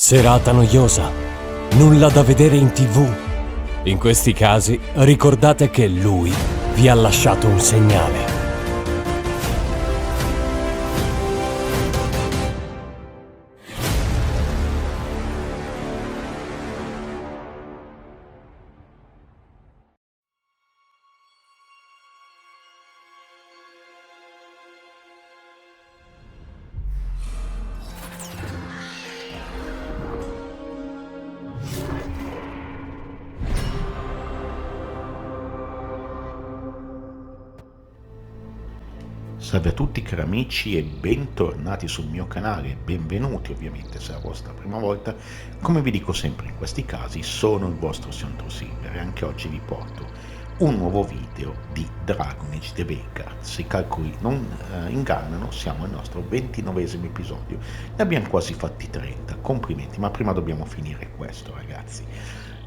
Serata noiosa, nulla da vedere in TV. In questi casi ricordate che lui vi ha lasciato un segnale. Salve a tutti cari amici e bentornati sul mio canale, benvenuti ovviamente se è la vostra prima volta. Come vi dico sempre in questi casi, sono il vostro Signor Silver e anche oggi vi porto un nuovo video di Dragon Age The Veilguard. Se i calcoli non ingannano, siamo al nostro 29esimo episodio, ne abbiamo quasi fatti 30, complimenti, ma prima dobbiamo finire questo ragazzi.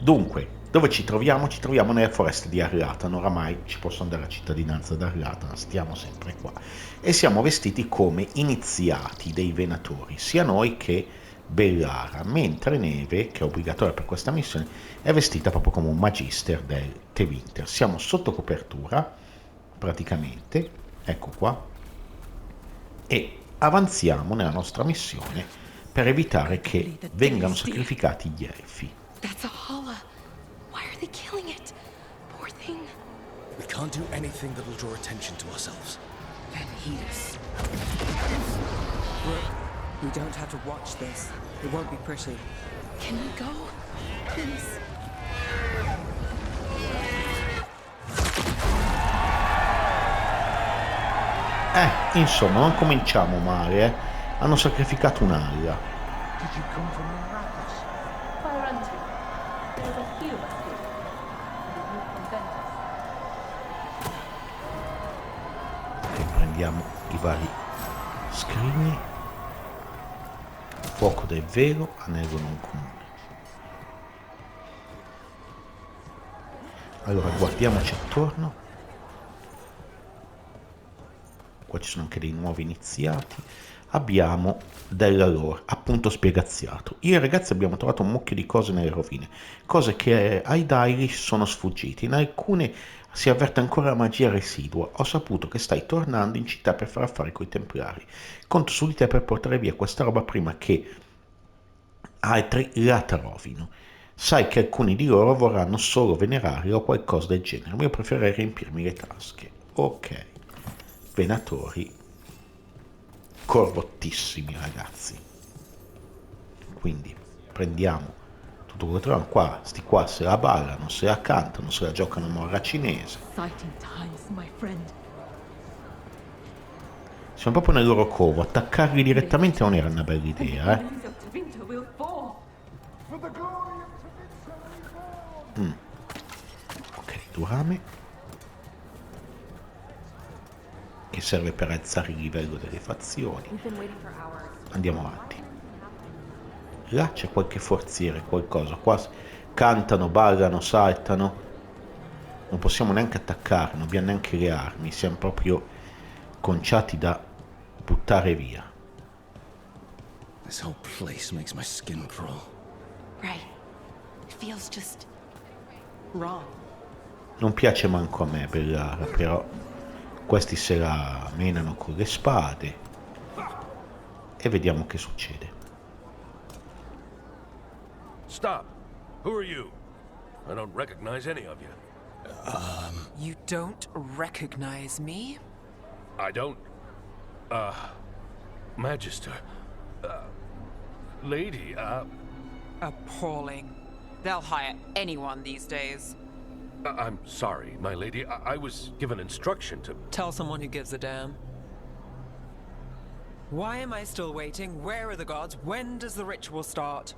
Dunque, dove ci troviamo? Ci troviamo nelle foreste di Arlathan, oramai ci posso andare a cittadinanza d'Arlathan, stiamo sempre qua. E siamo vestiti come iniziati dei Venatori, sia noi che Bellara, mentre Neve, che è obbligatoria per questa missione, è vestita proprio come un magister del Tevinter. Siamo sotto copertura, praticamente, ecco qua, e avanziamo nella nostra missione per evitare che vengano sacrificati gli elfi. Why are they killing it? Poor thing. We can't do anything that'll draw attention to ourselves. Then heed us. We don't have to watch this. It won't be pretty. Can we go? Please. Insomma, non cominciamo male, eh. Hanno sacrificato un'aria. Did you come from Arrakis? Fire unto. There's a few of us here. And you convent us. Ok, prendiamo i vari scrigni. Fuoco del velo, anello non comune. Allora, guardiamoci attorno. Qua ci sono anche dei nuovi iniziati. Abbiamo della lore, appunto spiegaziato. Io e i ragazzi abbiamo trovato un mucchio di cose nelle rovine, cose che ai Dalish sono sfuggite. In alcune si avverte ancora la magia residua. Ho saputo che stai tornando in città per fare affari coi templari. Conto su di te per portare via questa roba prima che altri la trovino. Sai che alcuni di loro vorranno solo venerare o qualcosa del genere, ma io preferirei riempirmi le tasche. Ok, Venatori corrottissimi ragazzi, quindi prendiamo tutto quello che troviamo qua. Sti qua se la ballano, se la cantano, se la giocano a morra cinese. Siamo proprio nel loro covo, attaccarli direttamente non era una bella idea, eh. Ok, durame che serve per alzare il livello delle fazioni. Andiamo avanti. Là c'è qualche forziere, qualcosa. Qua cantano, ballano, saltano. Non possiamo neanche attaccare, non abbiamo neanche le armi. Siamo proprio conciati da buttare via. This whole place makes my skin crawl. Right. It feels just wrong. Non piace manco a me, Bellara, però questi se la menano con le spade e vediamo che succede. Stop! Who are you? I don't recognize any of you. You don't recognize me? I don't... Magister... Lady, Appalling. They'll hire anyone these days. I'm sorry, my lady. I was given instruction to... Tell someone who gives a damn. Why am I still waiting? Where are the gods? When does the ritual start?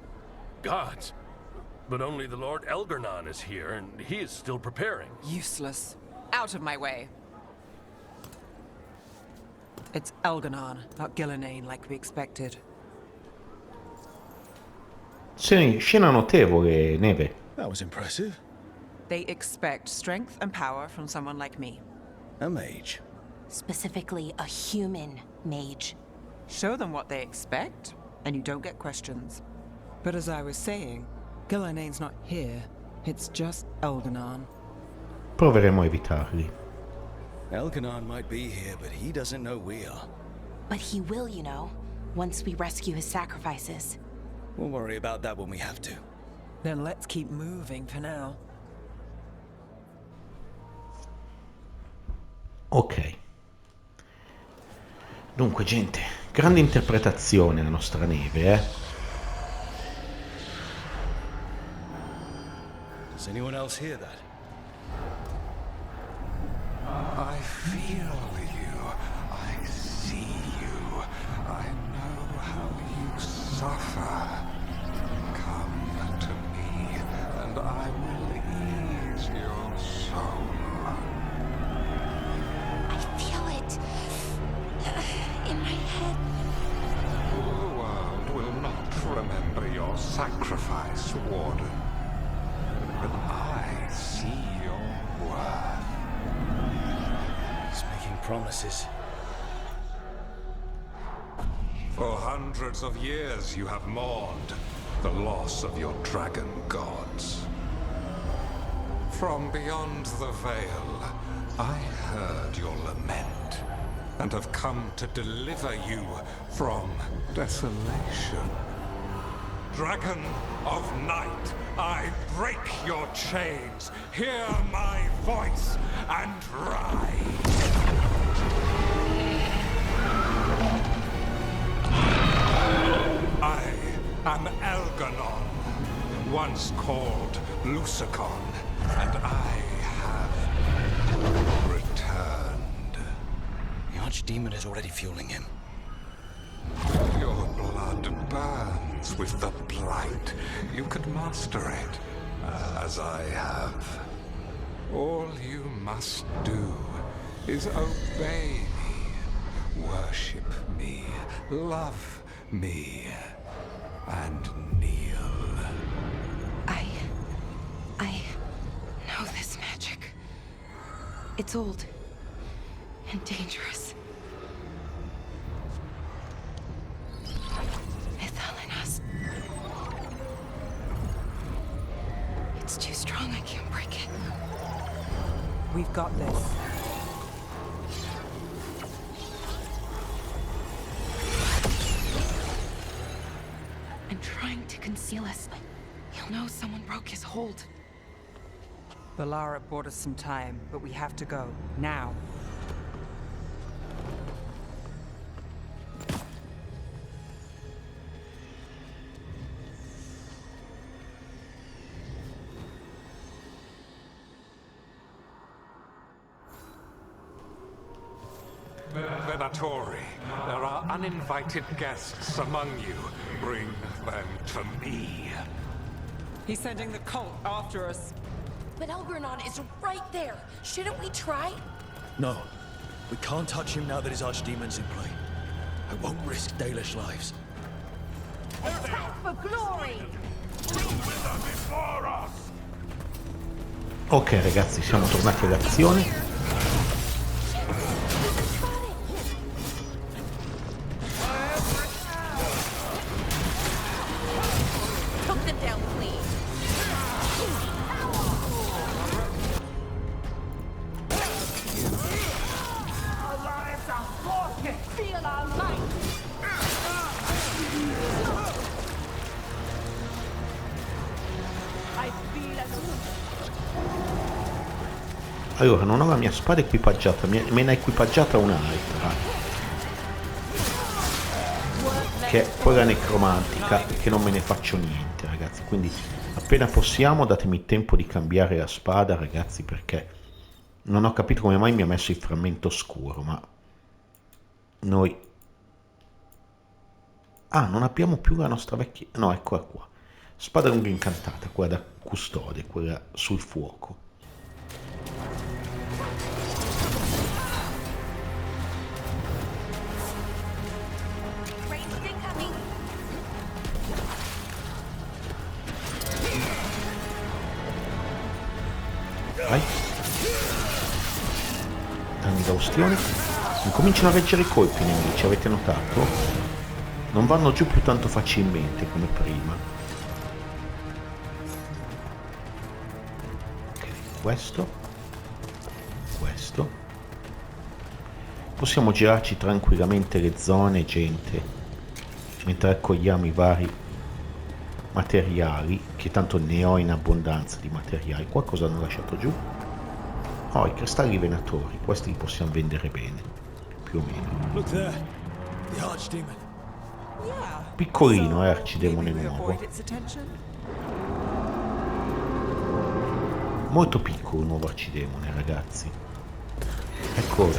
Gods! But only the Lord Elgarnon is here, and he is still preparing. Useless. Out of my way. It's Elgarnon, not Gillenane like we expected. Sì, scena notevole, Neve. That was impressive. They expect strength and power from someone like me. A mage. Specifically, a human mage. Show them what they expect, and you don't get questions. But as I was saying, Gilanane's not here. It's just Elgarnan. Proveremo a evitarli. Elgarnan might be here, but he doesn't know we are. But he will, you know, once we rescue his sacrifices. We'll worry about that when we have to. Then let's keep moving for now. Ok. Dunque, gente, grande interpretazione la nostra neve, eh? Does anyone else hear that? I feel you. I see you. I know how you suffer. Come to me, and I will ease your soul. I feel it in my head. The world will not remember your sacrifice, Warden. But I see your worth. He's making promises. For hundreds of years you have mourned the loss of your dragon gods. From beyond the veil, I heard your lament and have come to deliver you from desolation. Dragon of night, I break your chains. Hear my voice and rise. I am Elgarnan, once called Lusicon, and I have returned. The Archdemon is already fueling him. Your blood burns with the blight. You could master it, as I have. All you must do is obey me, worship me, love me, and kneel. I know this magic. It's old and dangerous. It's too strong, I can't break it. We've got this. I'm trying to conceal us. He'll know someone broke his hold. Valara bought us some time, but we have to go. Now. Venatori, there are uninvited guests among you. Bring them to me. He's sending the cult after us. But Elgarnan is right there. Shouldn't we try? No. We can't touch him now that his Archdemon's in play. I won't risk Dalish lives. Attack for glory! Ok ragazzi, siamo tornati all'azione. Allora, non ho la mia spada equipaggiata, me ne ha equipaggiata un'altra, che è quella necromantica, che non me ne faccio niente, ragazzi. Quindi, appena possiamo, datemi il tempo di cambiare la spada, ragazzi, perché non ho capito come mai mi ha messo il frammento scuro, ma noi... Ah, non abbiamo più la nostra vecchia... No, eccola qua. Spada lunga incantata, quella da custode, quella sul fuoco. Vai. Danni da ustione. Incominciano a reggere i colpi i nemici, avete notato? Non vanno giù più tanto facilmente come prima. questo. Possiamo girarci tranquillamente le zone, gente, mentre raccogliamo i vari materiali, che tanto ne ho in abbondanza di materiali. Qualcosa hanno lasciato giù? Oh, i cristalli venatori, questi li possiamo vendere bene, più o meno. Look there, the archdemon. Piccolino, arcidemone nuovo. Molto piccolo il nuovo arcidemone, ragazzi. Eccolo.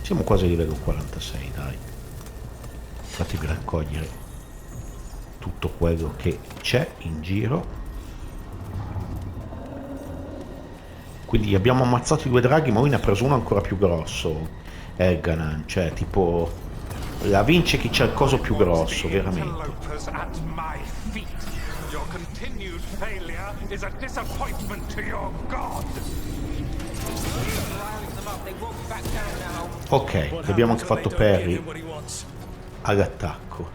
Siamo quasi a livello 46, dai. Fatevi raccogliere tutto quello che c'è in giro. Quindi abbiamo ammazzato i 2 draghi, ma lui ne ha preso uno ancora più grosso, Elganan, cioè tipo la vince chi c'ha il coso più grosso, veramente. Ok, abbiamo anche fatto parry all'attacco.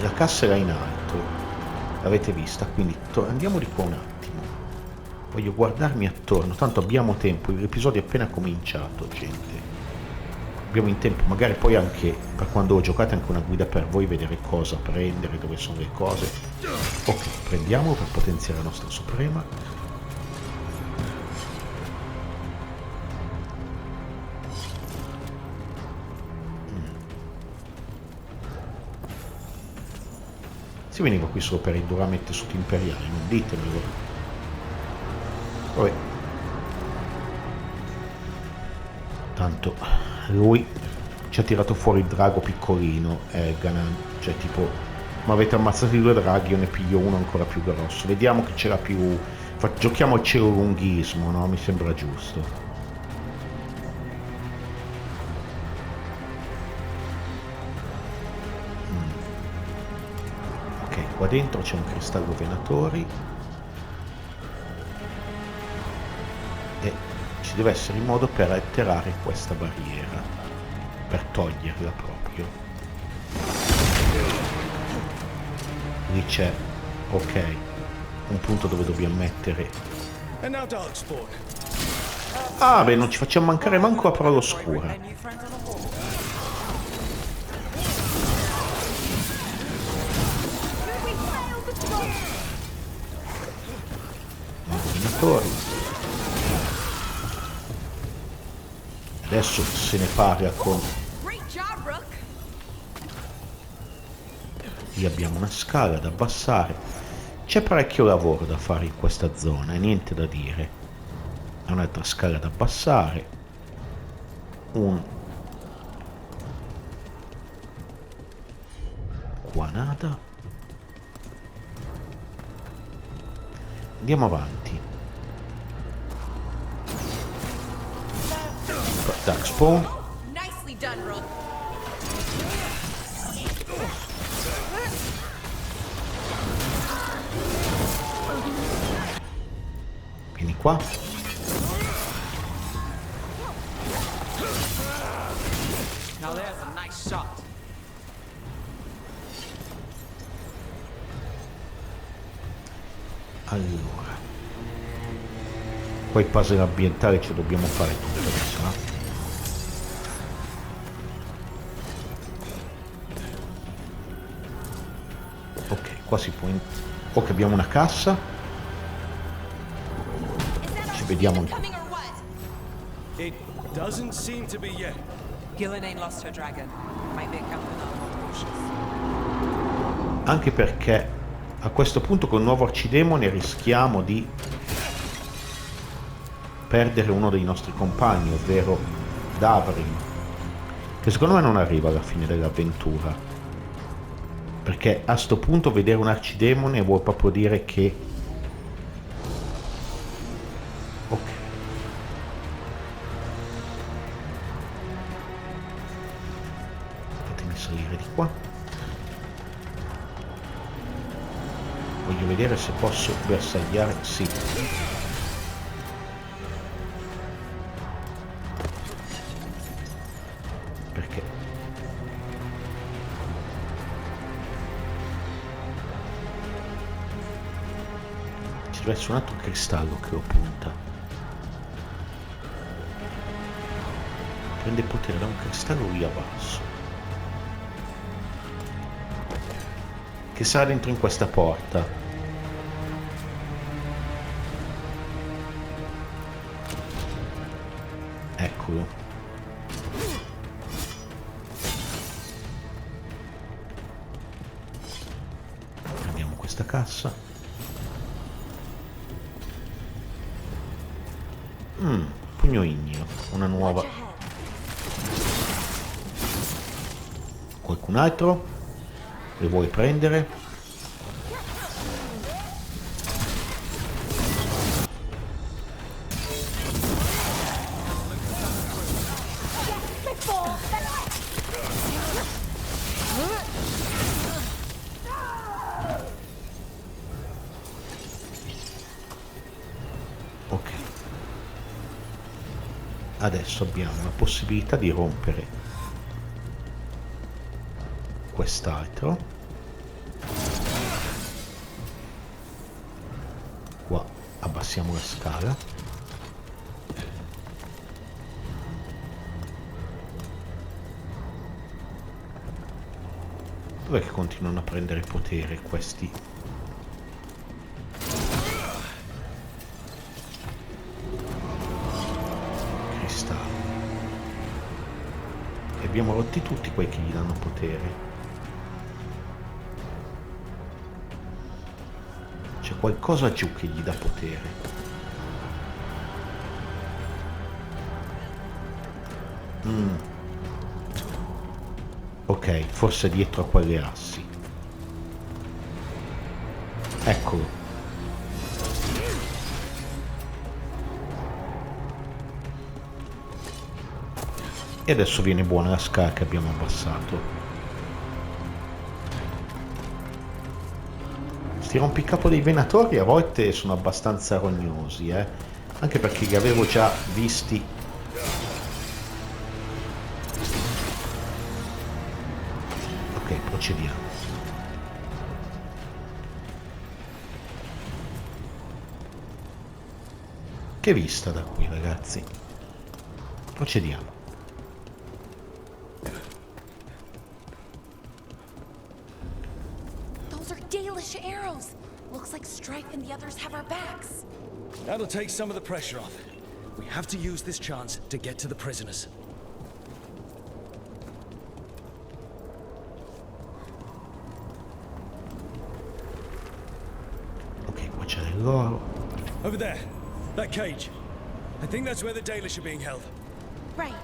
La cassa era in alto, l'avete vista, quindi andiamo di qua un attimo. Voglio guardarmi attorno, tanto abbiamo tempo, l'episodio è appena cominciato, gente. Abbiamo in tempo, magari poi anche per quando giocate anche una guida per voi, vedere cosa prendere, dove sono le cose. Ok, prendiamolo per potenziare la nostra suprema. Si veniva qui solo per il durame tessuto imperiale, non ditemelo. Vabbè. Tanto lui ci ha tirato fuori il drago piccolino, Ganan, cioè tipo, ma avete ammazzato i 2 draghi, io ne piglio uno ancora più grosso. Vediamo che c'era più... Giochiamo al cielo lunghismo, no? Mi sembra giusto. Qua dentro c'è un cristallo venatori e ci deve essere il modo per alterare questa barriera, per toglierla proprio. Lì c'è, ok, un punto dove dobbiamo mettere. Ah beh, non ci facciamo mancare manco la parola oscura. Adesso se ne parla con... Lì abbiamo una scala da abbassare. C'è parecchio lavoro da fare in questa zona e niente da dire. Un'altra scala da abbassare. Qua nada. Andiamo avanti. Dark spawn. Vieni qua. Allora, poi puzzle ambientali ce dobbiamo fare tutto adesso, no? Ok, qua si può... Ok, abbiamo una cassa. Ci vediamo in... It doesn't seem to be yet. Gillen ain't lost her dragon. Might be coming on more cautious. Anche perché a questo punto con il nuovo arcidemone rischiamo di perdere uno dei nostri compagni, ovvero Davrin, che secondo me non arriva alla fine dell'avventura, perché a sto punto vedere un arcidemone vuol proprio dire che ok, fatemi salire di qua. Voglio vedere se posso bersagliare. Sì. Perché? Ci deve essere un altro cristallo che lo punta. Prende potere da un cristallo lì a basso, che sarà dentro in questa porta. Eccolo. Prendiamo questa cassa. Pugno igneo, una nuova. Qualcun altro le vuole prendere? Ok. Adesso abbiamo la possibilità di rompere quest'altro. Qua abbassiamo la scala. Dov'è che continuano a prendere potere questi? Cristalli. E abbiamo rotti tutti quei che gli danno potere. C'è qualcosa giù che gli dà potere. Ok, forse dietro a quelle assi. Eccolo. E adesso viene buona la scala che abbiamo abbassato. Sti rompicapo dei Venatori a volte sono abbastanza rognosi, anche perché li avevo già visti. Ok, procediamo. Che vista da qui, ragazzi. Procediamo. Those are Dalish arrows. Looks like Strife and the others have our backs. That'll take some of the pressure off. We have to use this chance to get to the prisoners. Ok, qua c'è il loro. Over there, that cage. I think that's where the Dalish are being held. Right.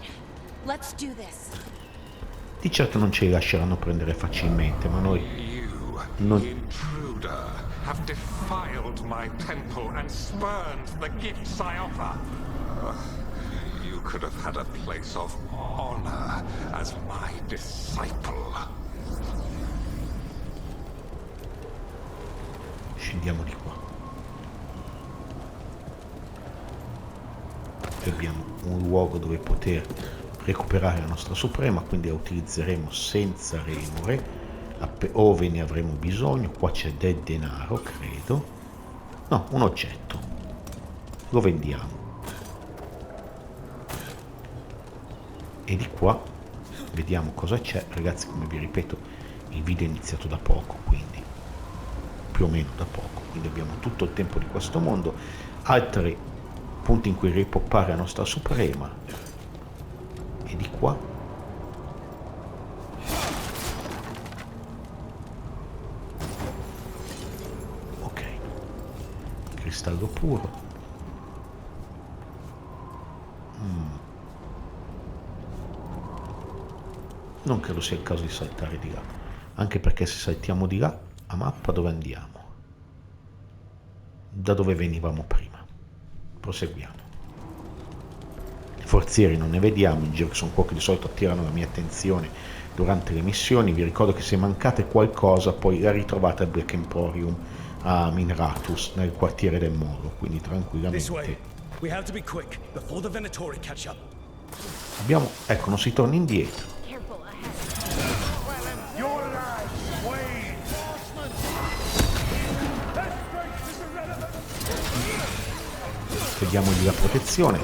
Let's do this. Di certo non ce li lasceranno prendere facilmente, ma noi You, non... intruder, have defiled my temple and spurned the gifts I offer. You could have had a place of honor as my disciple. Scendiamo di qua. E abbiamo un luogo dove poter recuperare la nostra suprema, quindi la utilizzeremo senza remore ove ne avremo bisogno. Qua c'è del denaro, credo. No, un oggetto. Lo vendiamo. E di qua vediamo cosa c'è. Ragazzi, come vi ripeto, il video è iniziato da poco, quindi più o meno da poco, quindi abbiamo tutto il tempo di questo mondo. Altri punti in cui ripoppare la nostra suprema. E di qua ok, cristallo puro. Non credo sia il caso di saltare di là, anche perché se saltiamo di là a mappa dove andiamo? Da dove venivamo prima. Proseguiamo. I forzieri non ne vediamo, in giro che sono qua che di solito attirano la mia attenzione durante le missioni. Vi ricordo che se mancate qualcosa poi la ritrovate al Black Emporium a Minratus, nel quartiere del Moro, quindi This way. tranquillamente. We have to be quick before the Venatori catch up. Abbiamo, ecco, non si torna indietro. Careful ahead. Vediamogli la protezione.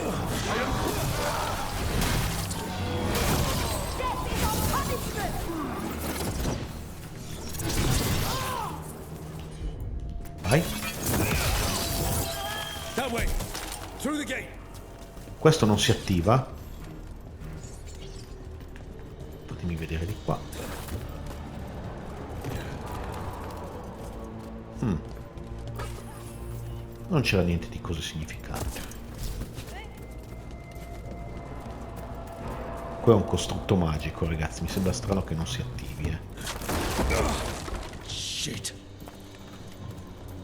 Vai. That way. Through the gate. Questo non si attiva. Fatemi vedere di qua. Non c'era niente di così significante. Qua è un costrutto magico, ragazzi. Mi sembra strano che non si attivi, Shit.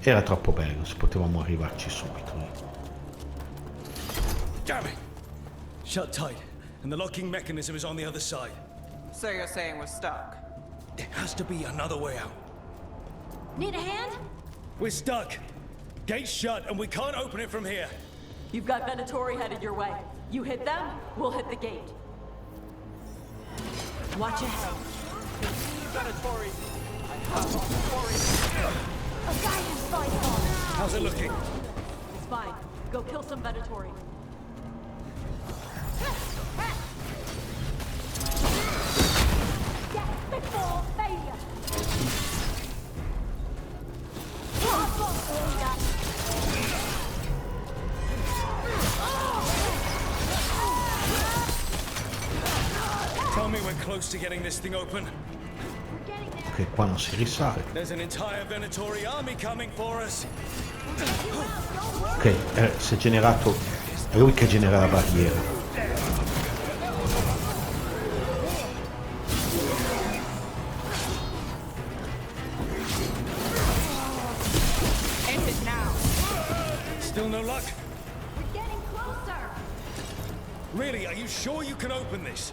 Era troppo bello, se potevamo arrivarci subito lì. Damn it. Shut tight, and the locking mechanism is on the other side. So you're saying we're stuck? There has to be another way out. Need a hand? We're stuck. Gate's shut, and we can't open it from here. You've got Venatori headed your way. You hit them, we'll hit the gate. Watch ahead. Venatori! A guidance fireball. How's it looking? It's fine. Go kill some Venatori. Death before failure. Tell me we're close to getting this thing open. Ok, qua non si risale. There's an entire Venatori army coming for us. Ok, si è generato. È lui che genera la barriera. End it now! Still no luck? We're getting closer. Really, are you sure you can open this?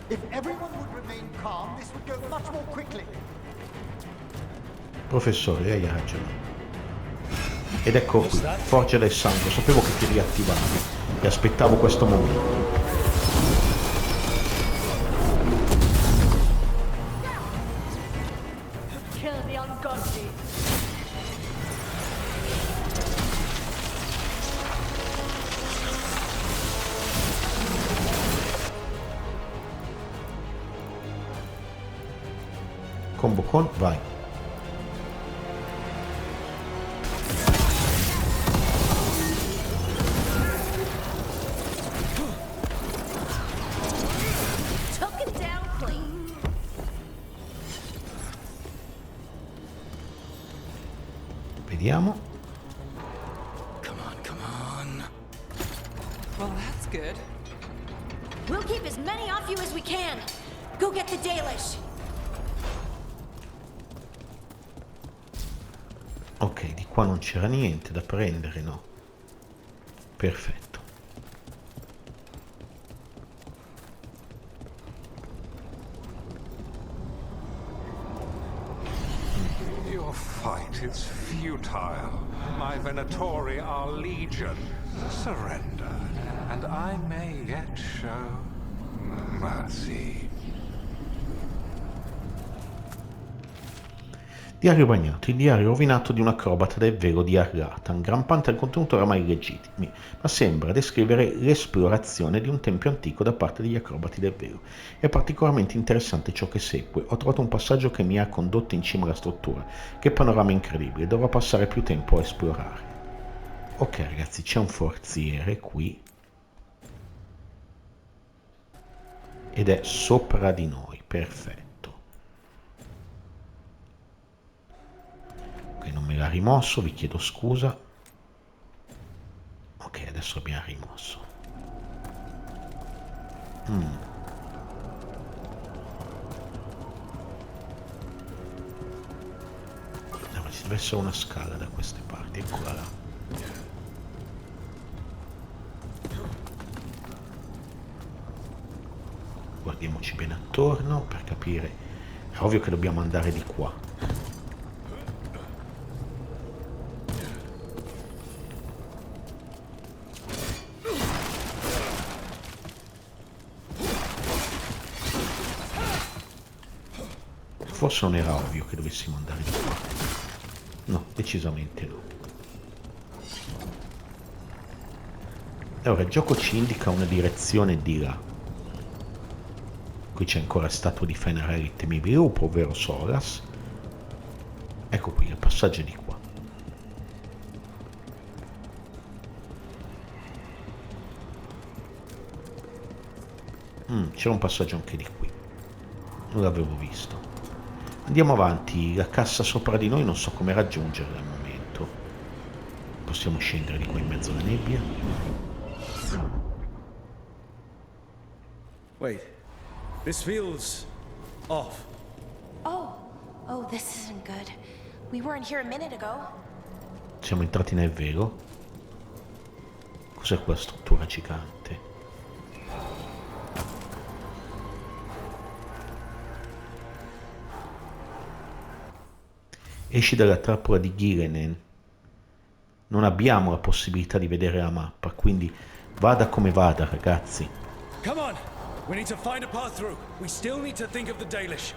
If everyone would remain calm, this would go much more quickly. Professore, lei ha ragione. Ed ecco qui, forgia del sangue. Sapevo che ti riattivavi e aspettavo questo momento. Kill the ungodly. Combo con, vai. Took it down clean. Vediamo. Come on. Well, that's good. We'll keep as many off you as we can. Go get the Dalish. Ok, di qua non c'era niente da prendere, no? Perfetto. Your fight is futile. My Venatori are legion. Surrender, and I may yet show mercy. Diario bagnato, il diario rovinato di un acrobata del velo di Arlathan. Gran parte del contenuto oramai illegittimi, ma sembra descrivere l'esplorazione di un tempio antico da parte degli acrobati del velo. È particolarmente interessante ciò che segue. Ho trovato un passaggio che mi ha condotto in cima alla struttura. Che panorama incredibile, dovrò passare più tempo a esplorare. Ok ragazzi, c'è un forziere qui. Ed è sopra di noi, perfetto. Ok, non me l'ha rimosso, vi chiedo scusa. Ok, adesso abbiamo rimosso. No, ci deve essere una scala da queste parti, eccola là. Guardiamoci bene attorno per capire. È ovvio che dobbiamo andare di qua. forse non era ovvio che dovessimo andare di qua. No, decisamente no. E ora il gioco ci indica una direzione di là. Qui c'è ancora statua di Fermerà il temibile gruppo, ovvero Solas. Ecco qui, il passaggio di qua. C'era un passaggio anche di qui. Non l'avevo visto. Andiamo avanti. La cassa sopra di noi non so come raggiungerla al momento. Possiamo scendere di qua in mezzo alla nebbia. Wait. This feels off. Oh, this isn't good. We weren't here a minute ago. Siamo entrati nel velo. Cos'è quella struttura gigante? Esci dalla trappola di Gilenen. Non abbiamo la possibilità di vedere la mappa, quindi vada come vada, ragazzi. Come on! We need to find a path through. We still need to think of the Dalish.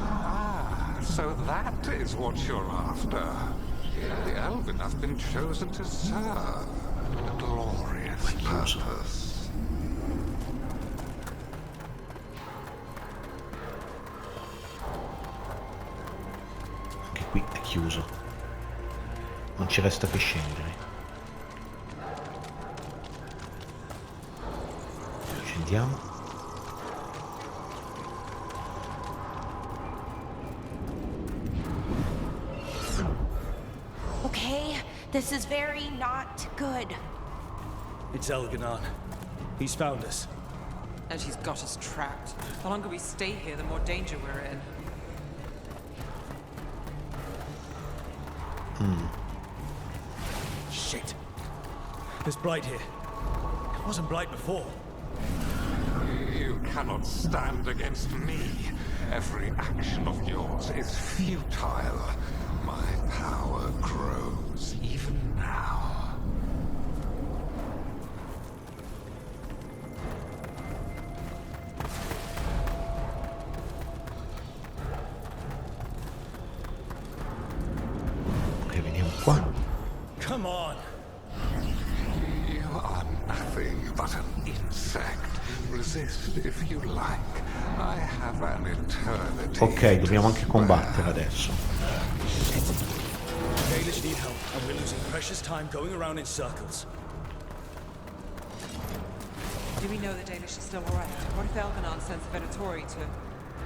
Ah, so that is what you're after. The Elven have been chosen to serve a glorious purpose. Anche qui è chiuso. Non ci resta che scendere. Scendiamo. Okay, this is very not good. It's Elganon. He's found us. And she's got us trapped. The longer we stay here, the more danger we're in. Shit. There's blight here. It wasn't blight before. You cannot stand against me. Every action of yours is futile. My power grows even now. Ok, veniamo qua. Come on. You are nothing but an insect. Resist if you like. I have an eternity. Ok, dobbiamo anche combattere adesso. Dalish need help, and we're losing precious time going around in circles. Do we know the Dalish is still alright? What if Elganon sends the Venatori to...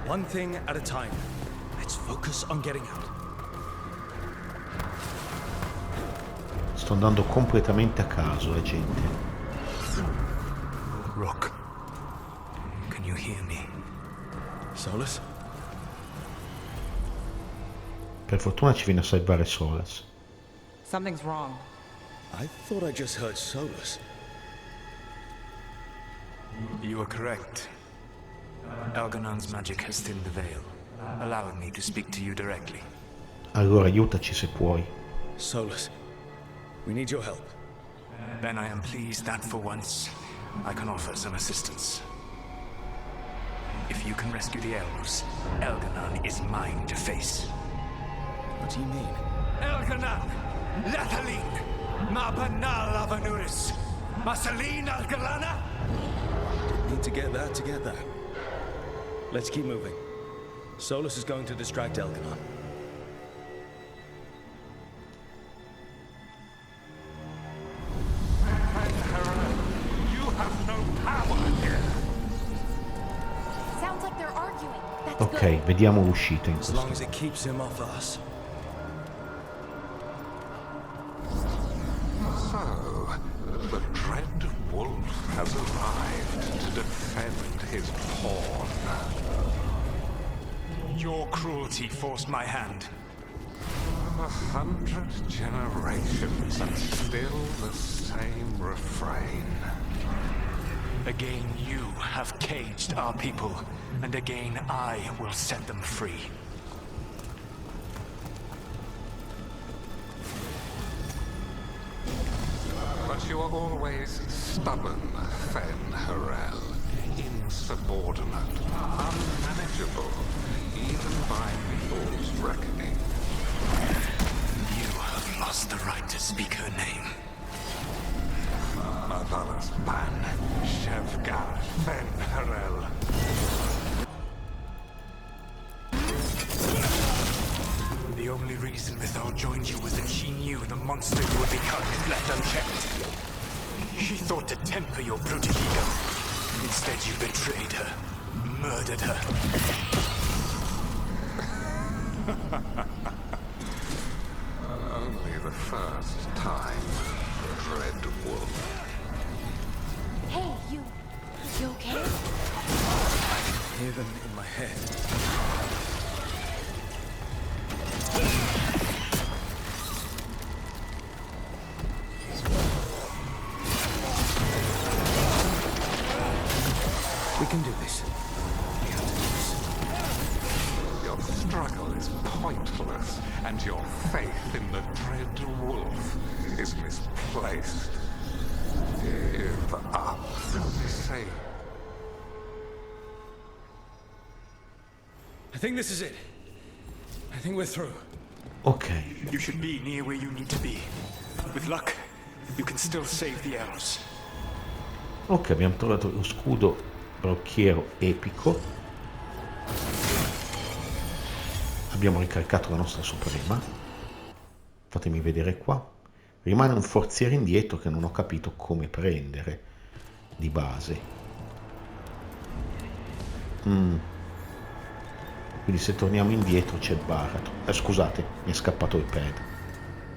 One thing at a time. Let's focus on getting out. Sto andando completamente a caso, gente. Rock. Can you hear me? Solus? Per fortuna ci viene a salvare Solas. Something's wrong. I thought I just heard Solus. You are correct. Elganon's magic has thinned the veil, allowing me to speak to you directly. Allora aiutaci se puoi. Solus, we need your help. Then I am pleased that for once, I can offer some assistance. If you can rescue the elves, Elganon is mine to face. What do you mean? Elganon! Lathalin! Ma banal avanuris! Masalin Algalana! Need to get that to get that. Let's keep moving. Solus is going to distract Elganon. You have no power here. Sounds like they're arguing. That's Ok, good. vediamo l'uscita in As long as questo. it keeps him off us. So, the dread wolf has arrived to defend his pawn. Your cruelty forced my hand. 100 generations and still the same refrain. Again you have caged our people, and again I will set them free. But you are always stubborn, Fermerà. insubordinate, unmanageable, even by people's reckoning. You have lost the right to speak her name. Mother's ban, Shevgar Fenharel. The only reason Mythal joined you was that she knew the monster you would become if left unchecked. She thought to temper your brutal ego. Instead, you betrayed her, murdered her. Only the first time, Dread Wolf. Hey, you okay? I can hear them in my head. We can do this. We have to do this. Your struggle is pointless, and your faith in the Dread Wolf is misplaced. Give up, say. I think this is it. I think we're through. Ok. You should be near where you need to be. With luck, you can still save the elves. Ok, abbiamo trovato lo scudo brocchiero epico. Abbiamo ricaricato la nostra suprema. Fatemi vedere qua. Rimane un forziere indietro che non ho capito come prendere di base. Quindi se torniamo indietro c'è baratro. Scusate, mi è scappato il pad.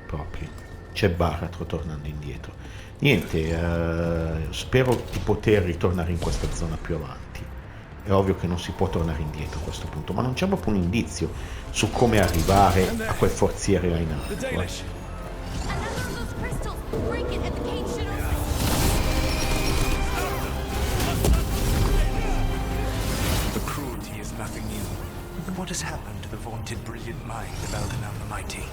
Proprio. C'è baratro tornando indietro. Niente, spero di poter ritornare in questa zona più avanti. È ovvio che non si può tornare indietro a questo punto, ma non c'è proprio un indizio su come arrivare a quel forziere là in alto. What has happened to the vaunted brilliant mind of Arlathan the Mighty?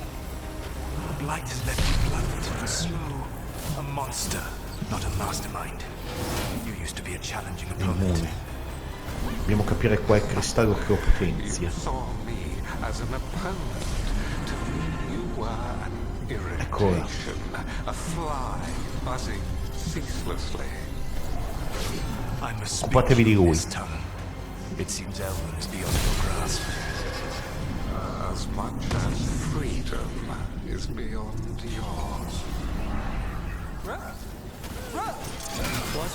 The blight has left you blunt and slow. A monster, not a mastermind. You used to be a challenging opponent. Dobbiamo capire qual è il cristallo che lo potenzia. Eccola. Occupatevi di lui. It seems Elven is beyond your grasp. As much as freedom is beyond yours. What?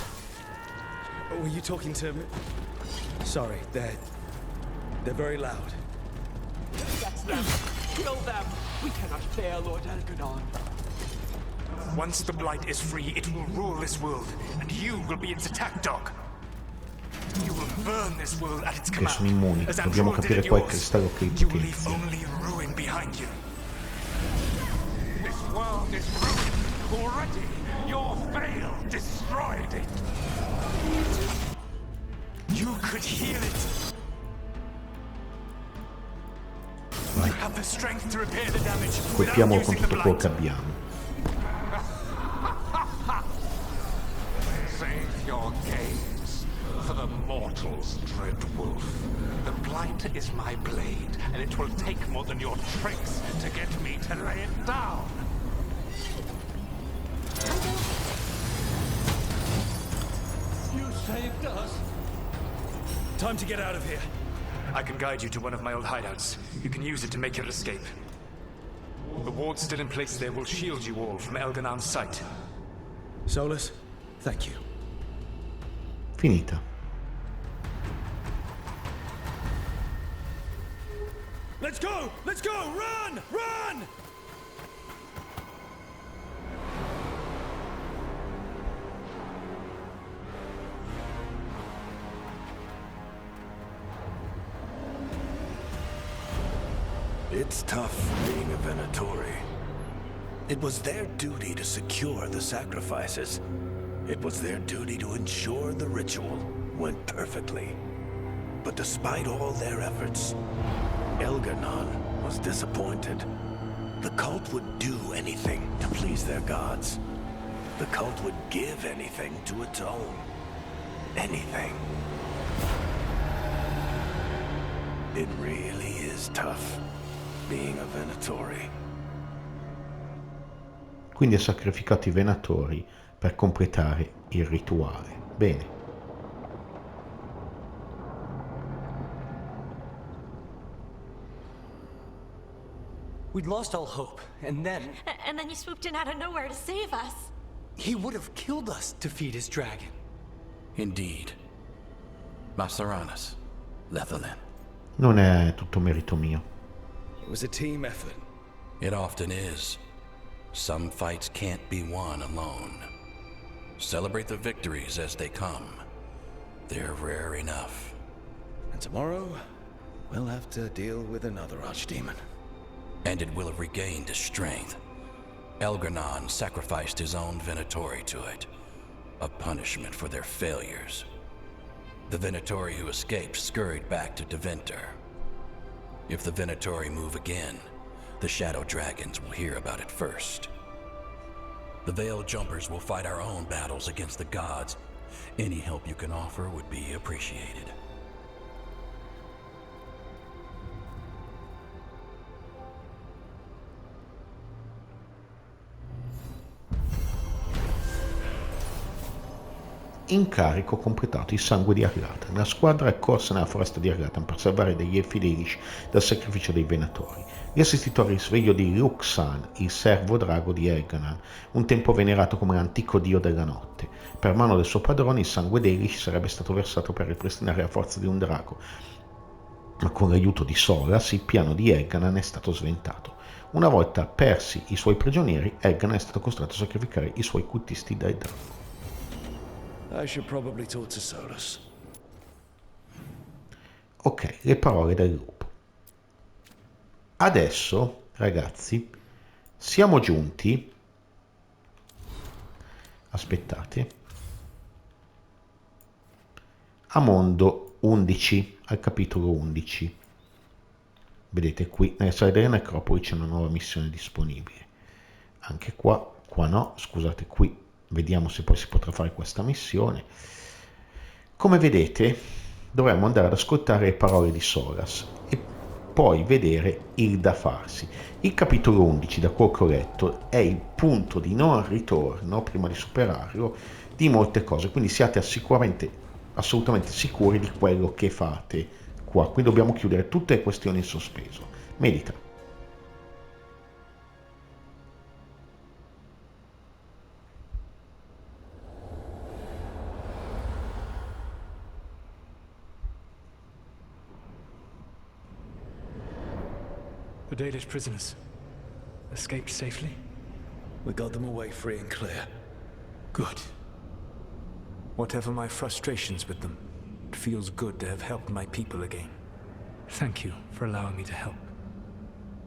Were you talking to me? Sorry, they're very loud. That's them. Kill them. We cannot bear Lord Elgarnon. Once the blight is free, it will rule this world, and you will be its attack dog. You will burn this world at its command. Che sono immuni. Dobbiamo capire qual è il cristallo che li potenzia. Only ruin behind you. This world is ruined already. Your veil destroyed it. You could heal it. Vai. You have the strength to repair the damage. Colpiamolo con tutto quello che abbiamo. Save your gaze for the mortals, Dread Wolf. The blight is my blade, and it will take more than your tricks to get me to lay it down. You saved us. Time to get out of here. I can guide you to one of my old hideouts. You can use it to make your escape. The wards still in place there will shield you all from Elgarnon's sight. Solus, thank you. Finita. Let's go! Let's go! Run! Run! It's tough being a Venatori. It was their duty to secure the sacrifices. It was their duty to ensure the ritual went perfectly. But despite all their efforts, Elgarnon was disappointed. The cult would do anything to please their gods. The cult would give anything to atone. Anything. It really is tough being a Venatori. Quindi ha sacrificato i Venatori per completare il rituale. Bene. We'd lost all hope, and then... And then you swooped in out of nowhere to save us. He would have killed us to feed his dragon. Indeed. Masaranas, Lethalin. Non è tutto merito mio. It was a team effort. It often is. Some fights can't be won alone. Celebrate the victories as they come. They're rare enough. And tomorrow, we'll have to deal with another archdemon. And it will have regained its strength. Elgarnan sacrificed his own Venatori to it. A punishment for their failures. The Venatori who escaped scurried back to Deventer. If the Venatori move again, the Shadow Dragons will hear about it first. The Veil Jumpers will fight our own battles against the gods. Any help you can offer would be appreciated. Incarico completato: il sangue di Arlathan. La squadra è corsa nella foresta di Arlathan per salvare degli elfi Dalish dal sacrificio dei Venatori. Gli assistito al risveglio di Luxan, il servo drago di Elgarnan, un tempo venerato come l'antico dio della notte. Per mano del suo padrone il sangue Dalish sarebbe stato versato per ripristinare la forza di un drago, ma con l'aiuto di Solas il piano di Elgarnan è stato sventato. Una volta persi i suoi prigionieri, Elgarnan è stato costretto a sacrificare i suoi cultisti dai drago. I should probably talk to Solus. Ok, le parole del lupo. Adesso, ragazzi, siamo giunti. Aspettate. A mondo 11, al capitolo 11. Vedete qui, nelle sale delle necropoli c'è una nuova missione disponibile. Anche qua no, scusate, qui. Vediamo se poi si potrà fare questa missione. Come vedete, dovremmo andare ad ascoltare le parole di Solas e poi vedere il da farsi. Il capitolo 11, da quel che ho letto, è il punto di non ritorno, prima di superarlo, di molte cose. Quindi siate assolutamente sicuri di quello che fate qua. Qui dobbiamo chiudere tutte le questioni in sospeso. Medita. The Dalish prisoners escaped safely? We got them away free and clear. Good. Whatever my frustrations with them, it feels good to have helped my people again. Thank you for allowing me to help.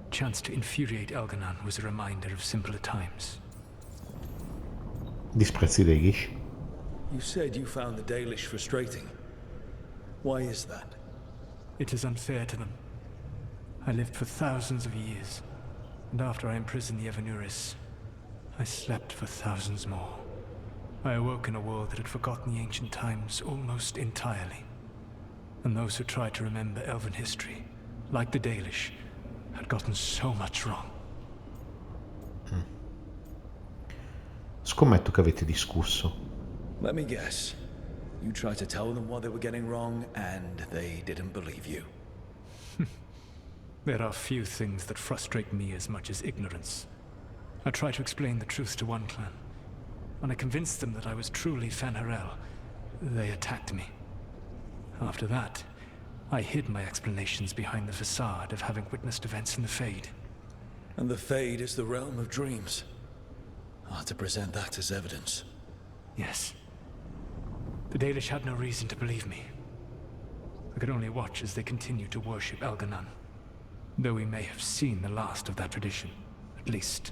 Chance to infuriate Elgarnan was a reminder of simpler times. Disprezzi Dalish? You said you found the Dalish frustrating. Why is that? It is unfair to them. I lived for thousands of years, and after I imprisoned the Venuris, I slept for thousands more. I awoke in a world that had forgotten the ancient times almost entirely. And those who tried to remember elven history, like the Dalish, had gotten so much wrong. Scommetto che avete discusso. Let me guess. You tried to tell them what they were getting wrong, and they didn't believe you. There are few things that frustrate me as much as ignorance. I tried to explain the truth to one clan. When I convinced them that I was truly fermerà, they attacked me. After that, I hid my explanations behind the facade of having witnessed events in the Fade. And the Fade is the realm of dreams. To present that as evidence. Yes. The Dalish had no reason to believe me. I could only watch as they continued to worship Elgarnan. Though we may have seen the last of that tradition, at least.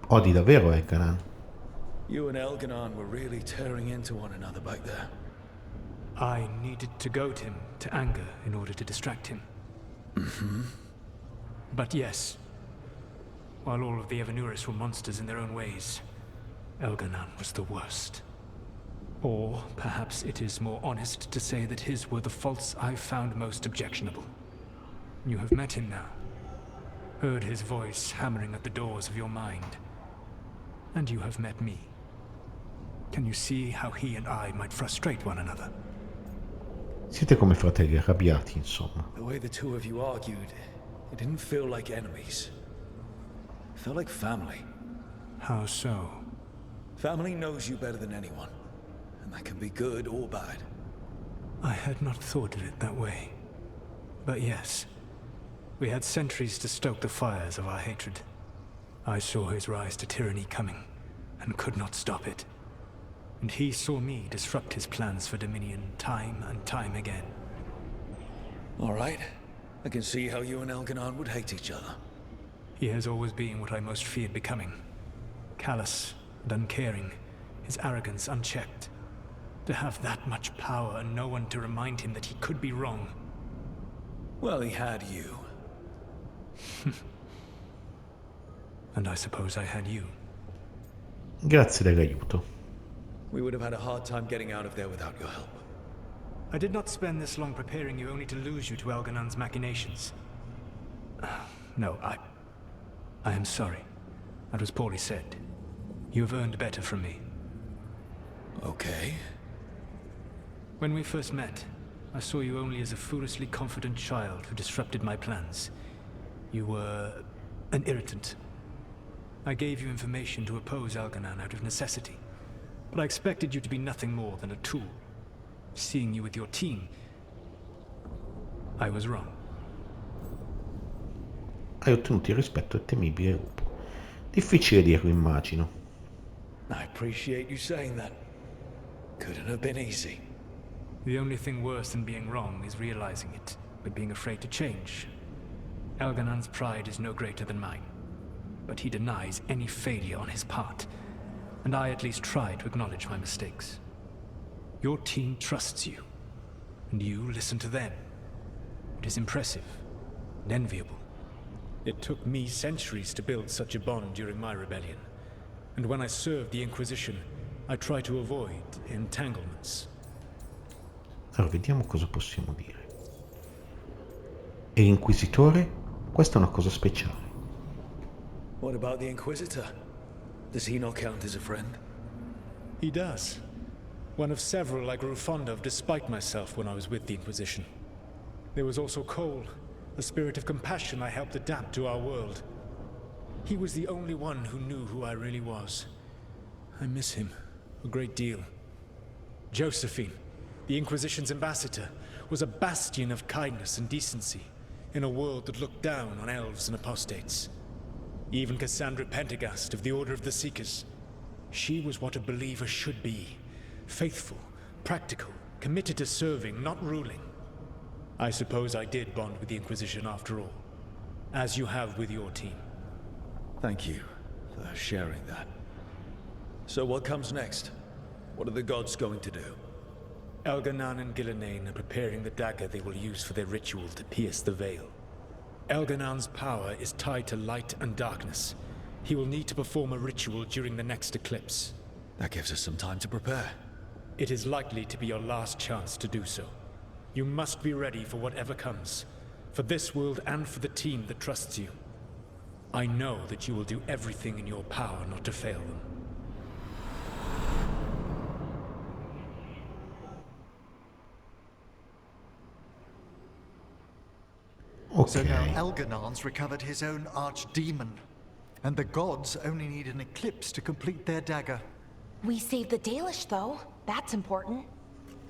Odi davvero Elgarnan? You and Elgarnan were really tearing into one another back there. I needed to goad him to anger in order to distract him. Mm-hmm. But yes, while all of the Venuris were monsters in their own ways, Elgarnan was the worst. Or perhaps it is more honest to say that his were the faults I found most objectionable. You have met him now. Heard his voice hammering at the doors of your mind. And you have met me. Can you see how he and I might frustrate one another? Siete come fratelli arrabbiati, insomma. The way the two of you argued, it didn't feel like enemies. It felt like family. How so? Family knows you better than anyone. And that can be good or bad. I had not thought of it that way. But yes, we had centuries to stoke the fires of our hatred. I saw his rise to tyranny coming, and could not stop it. And he saw me disrupt his plans for dominion time and time again. All right. I can see how you and Elganon would hate each other. He has always been what I most feared becoming. Callous and uncaring, his arrogance unchecked. To have that much power and no one to remind him that he could be wrong. Well, he had you. And I suppose I had you. Grazie dell'aiuto. We would have had a hard time getting out of there without your help. I did not spend this long preparing you only to lose you to Elganon's machinations. No, I am sorry. That was poorly said. You have earned better from me. Okay. When we first met, I saw you only as a foolishly confident child who disrupted my plans. You were an irritant. I gave you information to oppose Elganon out of necessity, but I expected you to be nothing more than a tool. Seeing you with your team, I was wrong. Hai ottenuto il rispetto del temibile gruppo. Difficile dirlo, immagino. I appreciate you saying that. Couldn't have been easy. The only thing worse than being wrong is realizing it, but being afraid to change. Elganon's pride is no greater than mine, but he denies any failure on his part, and I at least try to acknowledge my mistakes. Your team trusts you, and you listen to them. It is impressive and enviable. It took me centuries to build such a bond during my rebellion, and when I served the Inquisition, I tried to avoid entanglements. Allora, vediamo cosa possiamo dire. E l'Inquisitore? Questa è una cosa speciale. What about the Inquisitor? Does he not count as a friend? He does. One of several I grew fond of despite myself when I was with the Inquisition. There was also Cole, a spirit of compassion I helped adapt to our world. He was the only one who knew who I really was. I miss him a great deal. Josephine, the Inquisition's ambassador, was a bastion of kindness and decency in a world that looked down on elves and apostates. Even Cassandra Pendergast of the Order of the Seekers. She was what a believer should be. Faithful, practical, committed to serving, not ruling. I suppose I did bond with the Inquisition after all, as you have with your team. Thank you for sharing that. So what comes next? What are the gods going to do? Elganon and Gillenane are preparing the dagger they will use for their ritual to pierce the veil. Elganon's power is tied to light and darkness. He will need to perform a ritual during the next eclipse. That gives us some time to prepare. It is likely to be your last chance to do so. You must be ready for whatever comes, for this world and for the team that trusts you. I know that you will do everything in your power not to fail them. Okay. So now Elganon's recovered his own archdemon, and the gods only need an eclipse to complete their dagger. We saved the Dalish, though. That's important.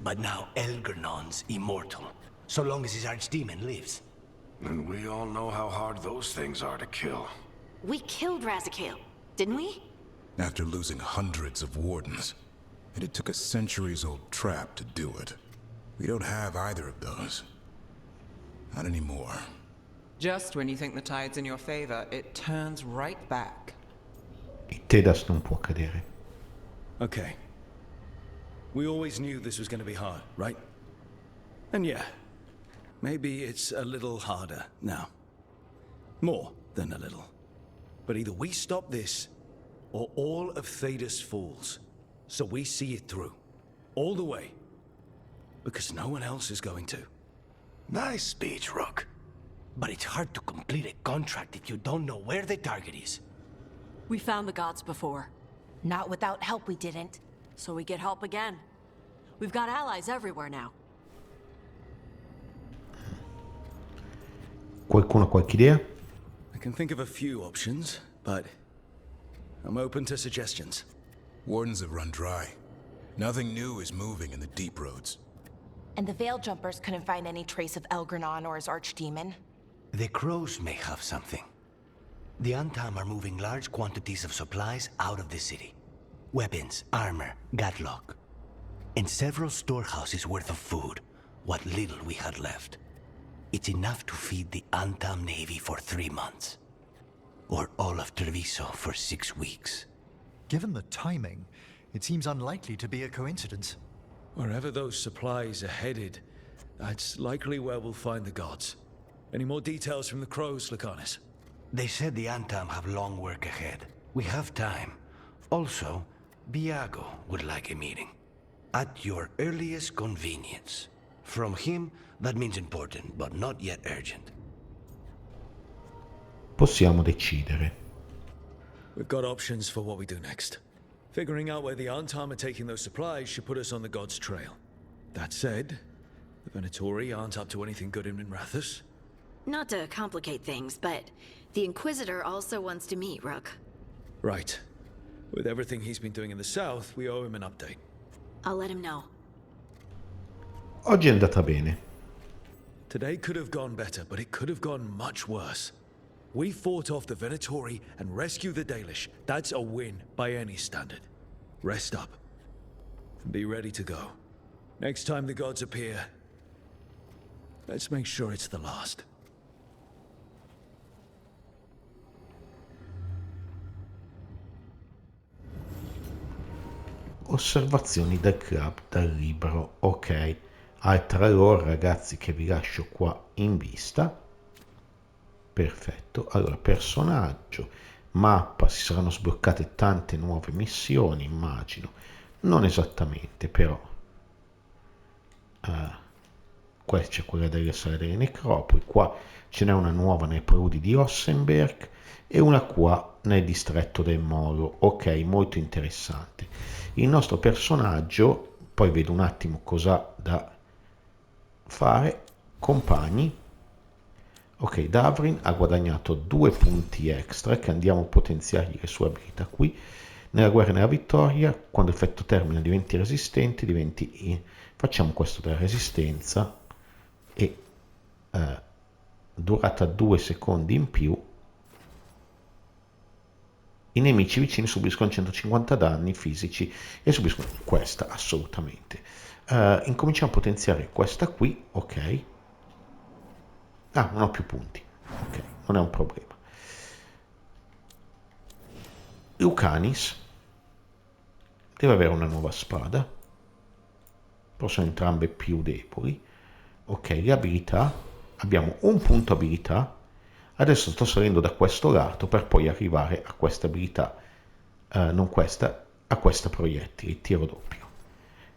But now Elganon's immortal, so long as his archdemon lives. And we all know how hard those things are to kill. We killed Razikale, didn't we? After losing hundreds of wardens. And it took a centuries-old trap to do it. We don't have either of those. Not anymore. Just when you think the tide's in your favor, it turns right back. Il Tedas non può cadere. Okay. We always knew this was going to be hard, right? And yeah, maybe it's a little harder now. More than a little. But either we stop this, or all of Thedas falls. So we see it through. all the way. Because no one else is going to. Nice speech, Rook. But it's hard to complete a contract if you don't know where the target is. We found the gods before. Not without help, we didn't. So we get help again. We've got allies everywhere now. Qualcuno ha qualche idea? I can think of a few options, but I'm open to suggestions. Wardens have run dry. Nothing new is moving in the deep roads. And the Veil Jumpers couldn't find any trace of Elgarnon or his archdemon. The crows may have something. The Antam are moving large quantities of supplies out of the city. Weapons, armor, gadlock. And several storehouses worth of food, what little we had left. It's enough to feed the Antam Navy for 3 months. Or all of Treviso for 6 weeks. Given the timing, it seems unlikely to be a coincidence. Wherever those supplies are headed, that's likely where we'll find the gods. Any more details from the crows, Lucanus? They said the Antam have long work ahead. We have time. Also, Biago would like a meeting. At your earliest convenience. From him, that means important, but not yet urgent. Possiamo decidere. We've got options for what we do next. Figuring out where the Antam are taking those supplies should put us on the gods' trail. That said, the Venatori aren't up to anything good in Rathus. Not to complicate things, but the Inquisitor also wants to meet Rook. Right. With everything he's been doing in the south, we owe him an update. I'll let him know. Oggi è andata bene. Today could have gone better, but it could have gone much worse. We fought off the Venatori and rescued the Dalish. That's a win by any standard. Rest up. And be ready to go. Next time the gods appear, let's make sure it's the last. Osservazioni del club dal libro. Ok, altre loro, ragazzi, che vi lascio qua in vista. Perfetto. Allora, personaggio, mappa, si saranno sbloccate tante nuove missioni, immagino. Non esattamente, però. Qua c'è quella delle sale delle necropoli, qua ce n'è una nuova nei preludi di Ossenberg e una qua nel distretto del Molo. Ok, molto interessante. Il nostro personaggio, poi vedo un attimo cosa da fare. Compagni. Ok, Davrin ha guadagnato 2 punti extra che andiamo a potenziargli le sue abilità qui. Nella guerra e nella vittoria, quando l'effetto termina diventi resistente, facciamo questo della resistenza e durata 2 secondi in più. I nemici vicini subiscono 150 danni fisici e subiscono questa assolutamente. Incominciamo a potenziare questa qui, ok. Ah, non ho più punti, ok, non è un problema. Lucanis deve avere una nuova spada, però sono entrambe più deboli. Ok, le abilità, abbiamo un punto abilità. Adesso sto salendo da questo lato per poi arrivare a questa abilità, non questa, a questa proiettili, tiro doppio.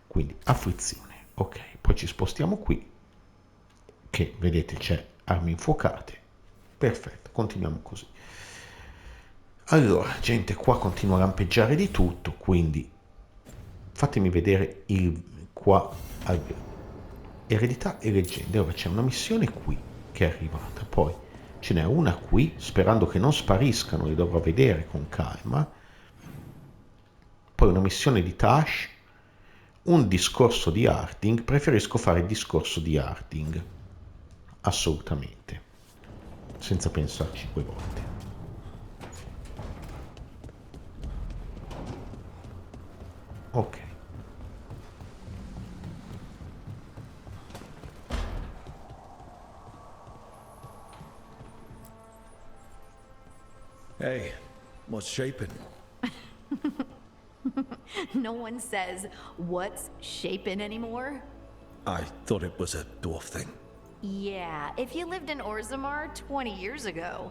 Quindi afflizione, ok, poi ci spostiamo qui, che vedete c'è armi infuocate, perfetto, continuiamo così. Allora, gente, qua continua a lampeggiare di tutto, quindi fatemi vedere qua, eredità e leggende. Ora c'è una missione qui che è arrivata, poi ce n'è una qui, sperando che non spariscano, li dovrò vedere con calma. Poi una missione di Tash, un discorso di Harding. Preferisco fare il discorso di Harding, assolutamente, senza pensarci 2 volte. Ok. Hey, what's shaping? No one says, what's shaping anymore? I thought it was a dwarf thing. Yeah, if you lived in Orzammar 20 years ago.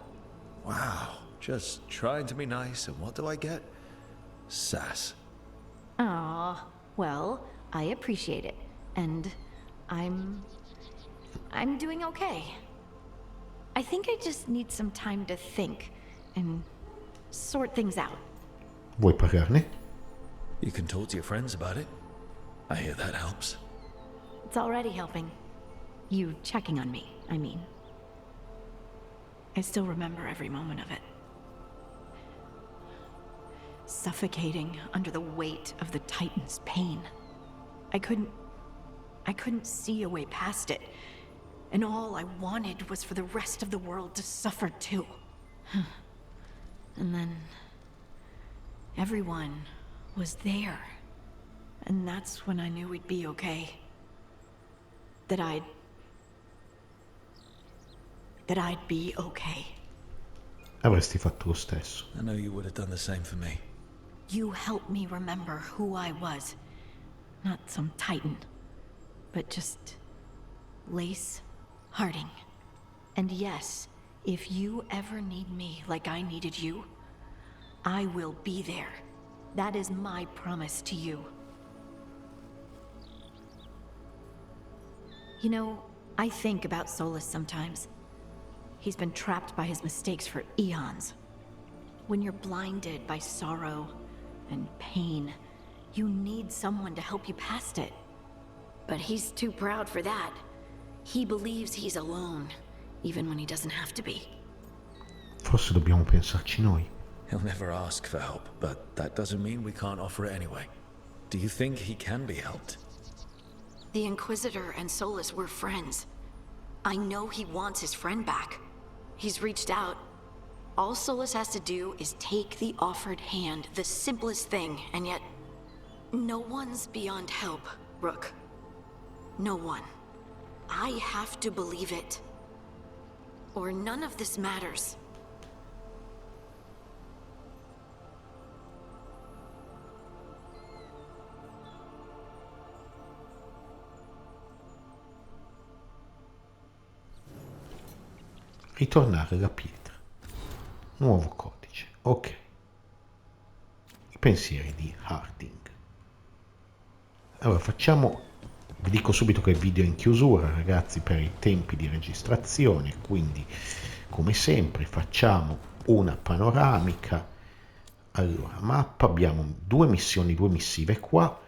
Wow, just trying to be nice, and what do I get? Sass. Aw, well, I appreciate it. And I'm doing okay. I think I just need some time to think and sort things out. Vuoi parlarne? You can talk to your friends about it. I hear that helps. It's already helping. You checking on me, I mean. I still remember every moment of it. Suffocating under the weight of the Titan's pain. I couldn't see a way past it. And all I wanted was for the rest of the world to suffer too. And then everyone was there. And that's when I knew we'd be okay. That I'd be okay. Avresti fatto lo stesso. I know you would have done the same for me. You helped me remember who I was. Not some Titan, but just Lace Harding. And yes, if you ever need me like I needed you, I will be there. That is my promise to you. You know, I think about Solus sometimes. He's been trapped by his mistakes for eons. When you're blinded by sorrow and pain, you need someone to help you past it. But he's too proud for that. He believes he's alone, even when he doesn't have to be. Forse dobbiamo pensarci noi. He'll never ask for help, but that doesn't mean we can't offer it anyway. Do you think he can be helped? The Inquisitor and Solus were friends. I know he wants his friend back. He's reached out. All Solus has to do is take the offered hand, the simplest thing, and yet no one's beyond help, Rook. No one. I have to believe it. Or none of this matters. Ritornare alla pietra. Nuovo codice. Ok. I pensieri di Harding. Allora facciamo, vi dico subito che il video è in chiusura ragazzi per i tempi di registrazione, quindi come sempre facciamo una panoramica. Allora, mappa, abbiamo due missioni, due missive qua,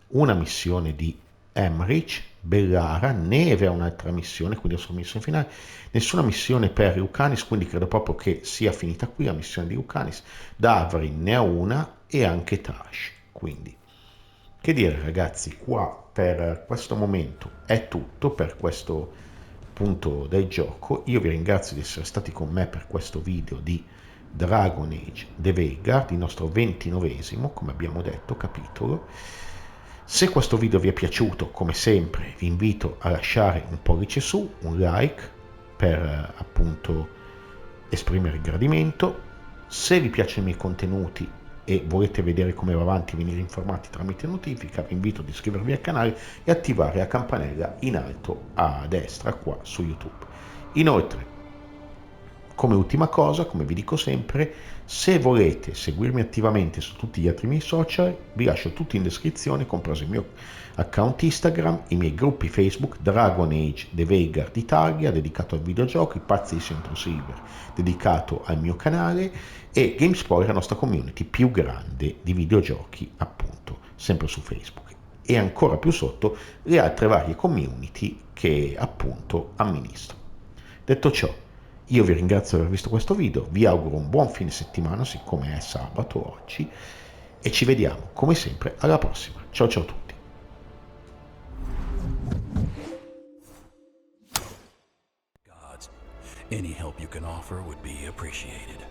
una missione di Emmerich, Bellara, Neve è un'altra missione, quindi sono missione finale, nessuna missione per Riucanis, quindi credo proprio che sia finita qui la missione di Riucanis. Davrin ne ha una e anche Tash, quindi che dire ragazzi, qua per questo momento è tutto per questo punto del gioco. Io vi ringrazio di essere stati con me per questo video di Dragon Age The Veilguard, il nostro 29esimo, come abbiamo detto, capitolo. Se questo video vi è piaciuto, come sempre, vi invito a lasciare un pollice su, un like, per appunto esprimere il gradimento. Se vi piacciono i miei contenuti e volete vedere come va avanti e venire informati tramite notifica, vi invito ad iscrivervi al canale e attivare la campanella in alto a destra qua su YouTube. Inoltre, come ultima cosa, come vi dico sempre, se volete seguirmi attivamente su tutti gli altri miei social, vi lascio tutti in descrizione, compreso il mio account Instagram, i miei gruppi Facebook, Dragon Age The Veilguard Italia, dedicato al videogioco, i pazzi di Centro Silver, dedicato al mio canale, e GameSpoiler, la nostra community più grande di videogiochi, appunto, sempre su Facebook. E ancora più sotto, le altre varie community che, appunto, amministro. Detto ciò, io vi ringrazio di aver visto questo video, vi auguro un buon fine settimana, siccome è sabato oggi, e ci vediamo, come sempre, alla prossima. Ciao ciao a tutti. Gods, any help you can offer would be appreciated.